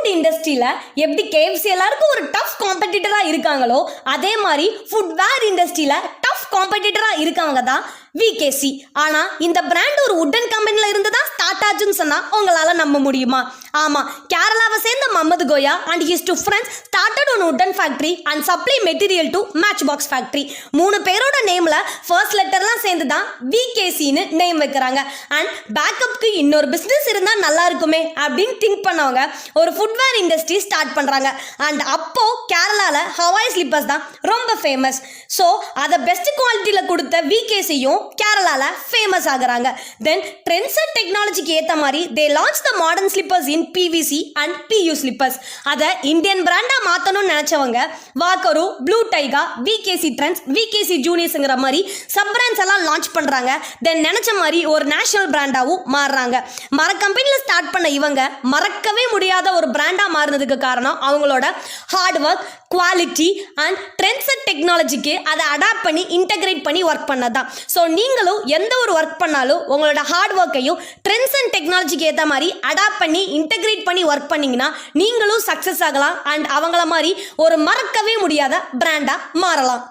Food இண்டஸ்ட்ரியில எப்படி KFC எல்லாருக்கும் ஒரு டஃப் காம்படிட்டரா இருக்காங்களோ அதே மாதிரி ஃபுட் வேர் இண்டஸ்ட்ரியில டஃப் காம்படிட்டரா இருக்கவங்க தான் விகேசி. ஆனா இந்த பிராண்ட் ஒரு உட்டன் கம்பெனில இருந்து தான் ஸ்டார்ட் ஆச்சுன்னு சொன்னா உங்களால நம்ப முடியுமா? ஆமா, கேரளாவை சேர்ந்த Mohammed Koya and his two friends started one wooden factory and supply material to match box factory. 3 பேரோட நேம்ல ஃபர்ஸ்ட் லெட்டர்லாம் சேர்ந்து தான் விகேசின்னு நேம் வைக்கிறாங்க. அண்ட் பேக்கப்க்கு இன்னொரு பிசினஸ் இருந்தா நல்லா இருக்குமே அப்படின்னு திங்க் பண்ணவங்க ஒரு ஃபுட்வேர் இண்டஸ்ட்ரி ஸ்டார்ட் பண்றாங்க. அண்ட் அப்போ கேரளால ஹவாய் ஸ்லிப்பர்ஸ் தான் ரொம்ப ஃபேமஸ். ஸோ அதை பெஸ்ட் குவாலிட்டியில் கொடுத்த விகேசியும் கேரளால ஃபேமஸ் ஆகுறாங்க. தென் ட்ரெண்ட்ஸ் அண்ட் டெக்னாலஜிக்கு ஏற்ற மாதிரி they launch the modern slippers in PVC and PU slippers. அதை இந்தியன் பிராண்டா மாற்றணும்னு நினைச்சவங்க வாக்கரு, ப்ளூ டைகா, விகேசி ட்ரெண்ட்ஸ், விகேசி ஜூனியர்ஸ்ங்கிற மாதிரி சப் பிராண்ட்ஸ் எல்லாம் லான்ச் பண்றாங்க. தென் நினைச்ச மாதிரி ஒரு நேஷனல் பிராண்டாவும் மாறுறாங்க. கம்பெனியில் ஸ்டார்ட் பண்ண இவங்க மறக்கவே முடியாத ஒரு பிராண்டா மாறினதுக்கு காரணம் அவங்களோட hard work, quality and trends and டெக்னாலஜிக்கு அதை அடாப்ட் பண்ணி இன்டகிரேட் பண்ணி ஒர்க் பண்ணதான். ஸோ நீங்களும் எந்த ஒரு ஒர்க் பண்ணாலும் உங்களோட ஹார்ட் ஒர்க்கையும் ட்ரெண்ட்ஸ் அண்ட் டெக்னாலஜிக்கு ஏற்ற மாதிரி அடாப்ட் பண்ணி இன்டகிரேட் பண்ணி ஒர்க் பண்ணீங்கன்னா நீங்களும் சக்ஸஸ் ஆகலாம் அண்ட் அவங்கள மாதிரி ஒரு மறக்கவே முடியாத பிராண்டா மாறலாம்.